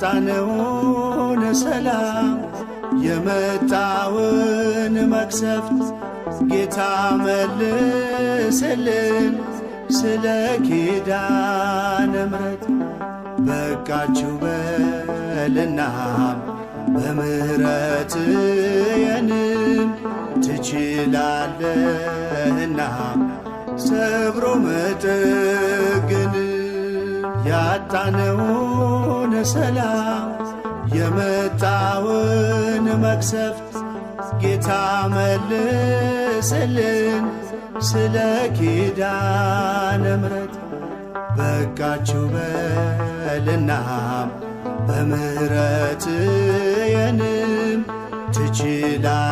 ያጣነውን ሰላም የመጣውን መቅሰፍት ጌታ መልስልን ስለ ኪዳነ ምሕረት። በቃችሁ በልና በምሕረት የንም ትችላለህና ሰብሮ መጠገን። ያጣነውን ሰላም የመጣውን መቅሰፍት ጌታ መልስልን ስለ ኪዳነ ምሕረት። በቃችሁ በልና በምሕረት የንም ትችላለህና